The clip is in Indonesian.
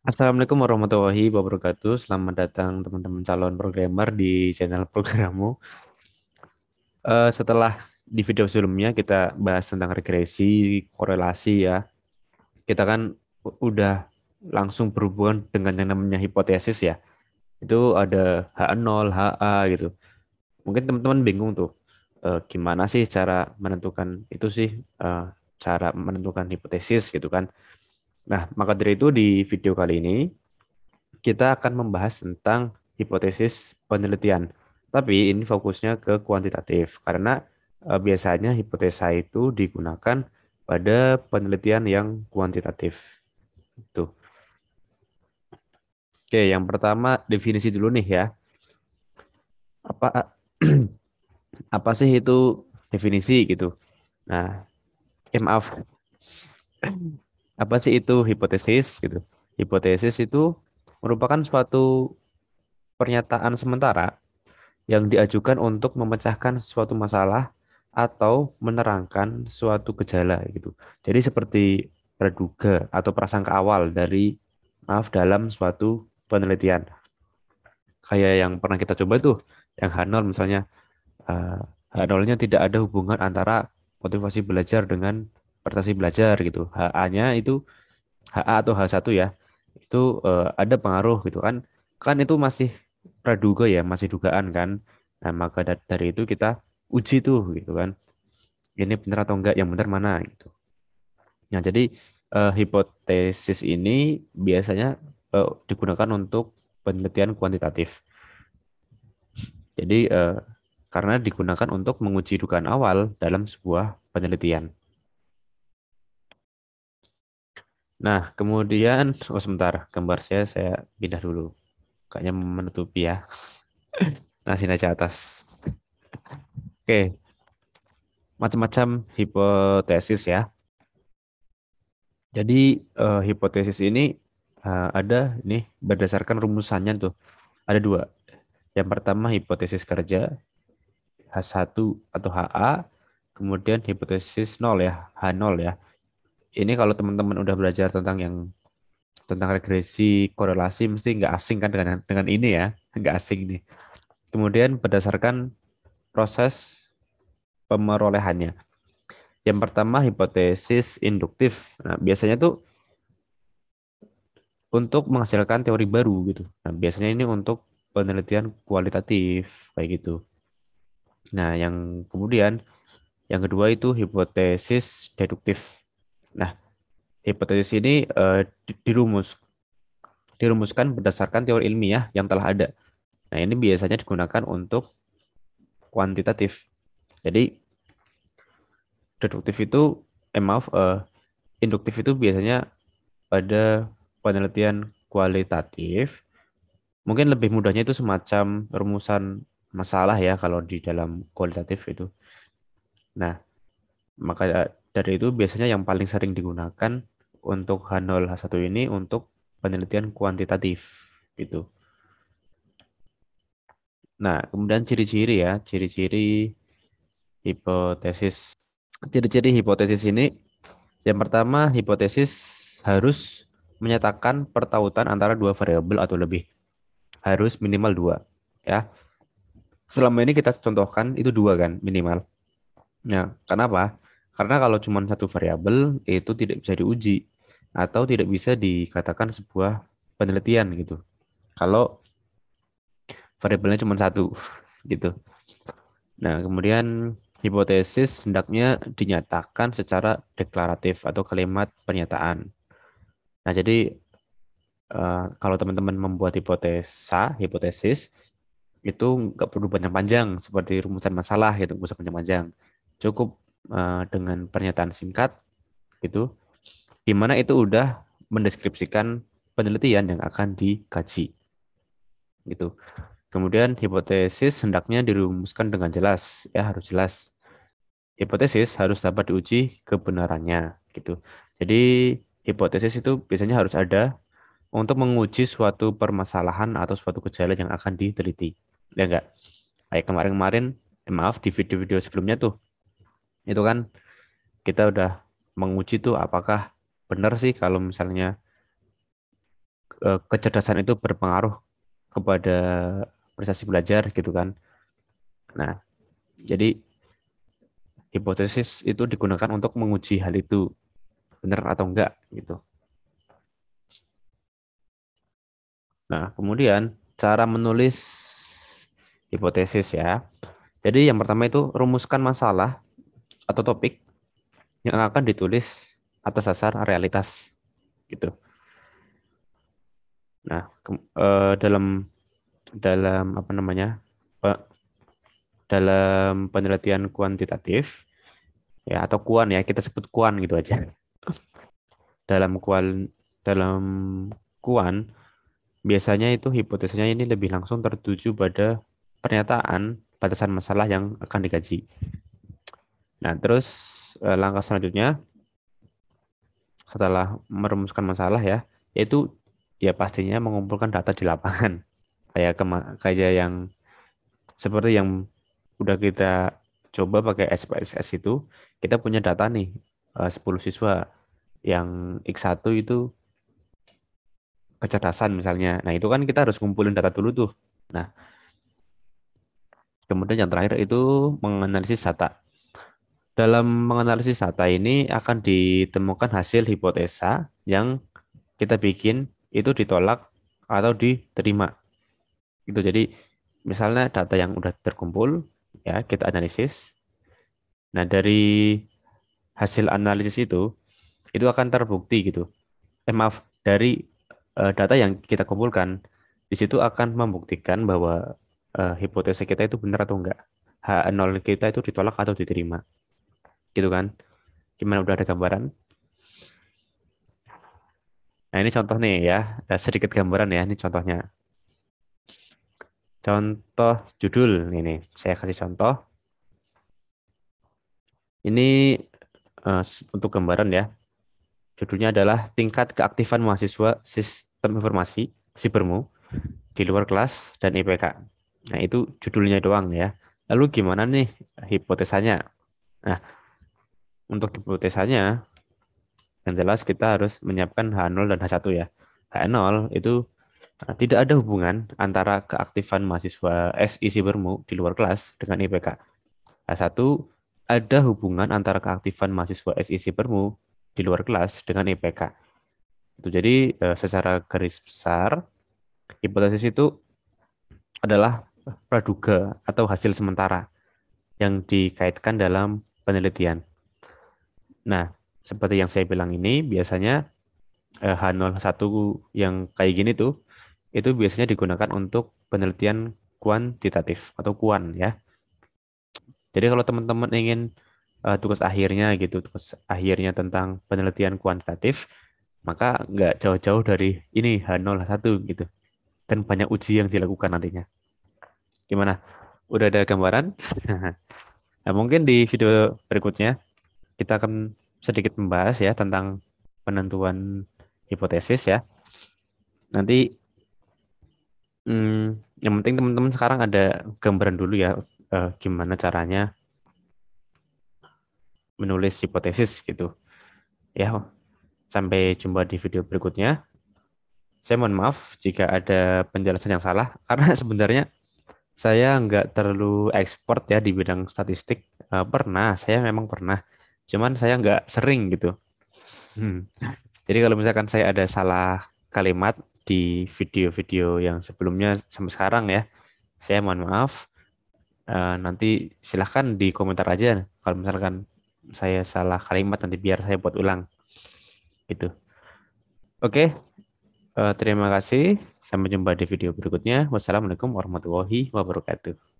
Assalamualaikum warahmatullahi wabarakatuh. Selamat datang teman-teman calon programmer di channel programmu. Setelah di video sebelumnya kita bahas tentang regresi, korelasi ya. Kita kan udah langsung berhubungan dengan yang namanya hipotesis ya. Itu ada H0, HA gitu. Mungkin teman-teman bingung tuh, gimana sih cara menentukan itu sih, eh, cara menentukan hipotesis gitu kan. Nah, maka dari itu di video kali ini kita akan membahas tentang hipotesis penelitian. Tapi ini fokusnya ke kuantitatif karena biasanya hipotesa itu digunakan pada penelitian yang kuantitatif. Tuh. Oke, yang pertama definisi dulu nih ya. Apa apa sih itu definisi gitu. Nah, maaf. Apa sih itu hipotesis gitu? Hipotesis itu merupakan suatu pernyataan sementara yang diajukan untuk memecahkan suatu masalah atau menerangkan suatu gejala gitu. Jadi seperti praduga atau prasangka awal dari dalam suatu penelitian. Kayak yang pernah kita coba tuh, yang H0 misalnya, eh, H0-nya tidak ada hubungan antara motivasi belajar dengan prestasi belajar gitu. HA-nya itu HA atau H1 ya, itu ada pengaruh gitu kan. Kan itu masih praduga ya, masih dugaan kan. Nah, maka dari itu kita uji tuh gitu kan. Ini benar atau enggak, yang benar mana gitu. Nah, jadi hipotesis ini biasanya digunakan untuk penelitian kuantitatif. Jadi karena digunakan untuk menguji dugaan awal dalam sebuah penelitian. Nah, kemudian, oh sebentar, gambar saya pindah dulu. Kayaknya menutupi ya. Nah, sini aja atas. Oke, macam-macam hipotesis ya. Jadi hipotesis ini ada nih berdasarkan rumusannya tuh. Ada dua. Yang pertama hipotesis kerja H1 atau HA, kemudian hipotesis nol ya, H0 ya. Ini kalau teman-teman udah belajar tentang yang tentang regresi korelasi mesti nggak asing kan dengan ini ya, nggak asing nih. Kemudian berdasarkan proses pemerolehannya. Yang pertama hipotesis induktif. Nah, biasanya tuh untuk menghasilkan teori baru gitu. Nah, biasanya ini untuk penelitian kualitatif kayak gitu. Nah, yang kedua itu hipotesis deduktif. Nah, hipotesis ini dirumuskan berdasarkan teori ilmiah yang telah ada. Nah, ini biasanya digunakan untuk kuantitatif. Jadi, deduktif itu, maaf, induktif itu biasanya pada penelitian kualitatif. Mungkin lebih mudahnya itu semacam rumusan masalah ya kalau di dalam kualitatif itu. Nah, maka dari itu biasanya yang paling sering digunakan untuk H0 H1 ini untuk penelitian kuantitatif gitu. Nah, kemudian ciri-ciri ya, ciri-ciri hipotesis. Ciri-ciri hipotesis ini yang pertama, hipotesis harus menyatakan pertautan antara dua variabel atau lebih. Harus minimal dua. Ya, selama ini kita contohkan itu dua kan minimal. Nah, kenapa? Karena kalau cuma satu variabel itu tidak bisa diuji atau tidak bisa dikatakan sebuah penelitian gitu. Kalau variabelnya cuma satu gitu. Nah, kemudian hipotesis hendaknya dinyatakan secara deklaratif atau kalimat pernyataan. Nah, jadi kalau teman-teman membuat hipotesis itu nggak perlu panjang-panjang seperti rumusan masalah gitu, nggak usah panjang-panjang. Cukup dengan pernyataan singkat gitu, di mana itu udah mendeskripsikan penelitian yang akan dikaji gitu. Kemudian hipotesis hendaknya dirumuskan dengan jelas, ya harus jelas. Hipotesis harus dapat diuji kebenarannya gitu. Jadi hipotesis itu biasanya harus ada untuk menguji suatu permasalahan atau suatu gejala yang akan diteliti. Ya enggak? Kayak kemarin-kemarin, maaf di video-video sebelumnya tuh, itu kan kita udah menguji tuh apakah benar sih kalau misalnya kecerdasan itu berpengaruh kepada prestasi belajar gitu kan. Nah, jadi hipotesis itu digunakan untuk menguji hal itu benar atau enggak gitu. Nah, kemudian cara menulis hipotesis ya. Jadi yang pertama itu rumuskan masalah atau topik yang akan ditulis atas dasar realitas gitu. Nah, dalam dalam apa namanya? Dalam penelitian kuantitatif ya atau kuan ya, kita sebut kuan gitu aja. Dalam dalam kuan biasanya itu hipotesisnya ini lebih langsung tertuju pada pernyataan batasan masalah yang akan dikaji. Nah, terus langkah selanjutnya setelah merumuskan masalah ya, yaitu ya pastinya mengumpulkan data di lapangan. Kayak yang seperti yang udah kita coba pakai SPSS itu, kita punya data nih 10 siswa yang X1 itu kecerdasan misalnya. Nah, itu kan kita harus ngumpulin data dulu tuh. Nah, kemudian yang terakhir itu menganalisis data. Dalam menganalisis data ini akan ditemukan hasil hipotesa yang kita bikin itu ditolak atau diterima. Gitu. Jadi misalnya data yang udah terkumpul ya kita analisis. Nah, dari hasil analisis itu akan terbukti gitu. Maaf, dari data yang kita kumpulkan di situ akan membuktikan bahwa hipotesa kita itu benar atau enggak. H0 kita itu ditolak atau diterima. Gitu kan? Gimana udah ada gambaran? Nah, ini contoh nih ya, sedikit gambaran ya, ini contohnya. Contoh judul ini, saya kasih contoh. Ini untuk gambaran ya. Judulnya adalah tingkat keaktifan mahasiswa sistem informasi Sibermu di luar kelas dan IPK. Nah, itu judulnya doang ya. Lalu gimana nih hipotesanya? Nah, untuk hipotesanya yang jelas kita harus menyiapkan H0 dan H1 ya. H0 itu tidak ada hubungan antara keaktifan mahasiswa SI Sibermu di luar kelas dengan IPK. H1 ada hubungan antara keaktifan mahasiswa SI Sibermu di luar kelas dengan IPK. Itu jadi secara garis besar hipotesis itu adalah praduga atau hasil sementara yang dikaitkan dalam penelitian. Nah, seperti yang saya bilang ini biasanya H01 yang kayak gini tuh itu biasanya digunakan untuk penelitian kuantitatif atau kuan ya. Jadi kalau teman-teman ingin tugas akhirnya gitu, tugas akhirnya tentang penelitian kuantitatif, maka nggak jauh-jauh dari ini H01 gitu. Dan banyak uji yang dilakukan nantinya. Gimana? Udah ada gambaran? Nah, mungkin di video berikutnya kita akan sedikit membahas ya tentang penentuan hipotesis ya. Nanti yang penting teman-teman sekarang ada gambaran dulu ya gimana caranya menulis hipotesis gitu. Ya, sampai jumpa di video berikutnya. Saya mohon maaf jika ada penjelasan yang salah karena sebenarnya saya nggak terlalu expert ya di bidang statistik. Pernah, saya memang pernah. Cuman saya nggak sering gitu. Hmm. Jadi kalau misalkan saya ada salah kalimat di video-video yang sebelumnya sampai sekarang ya, saya mohon maaf. Nanti silahkan di komentar aja kalau misalkan saya salah kalimat nanti biar saya buat ulang gitu. Oke, terima kasih. Sampai jumpa di video berikutnya. Wassalamualaikum warahmatullahi wabarakatuh.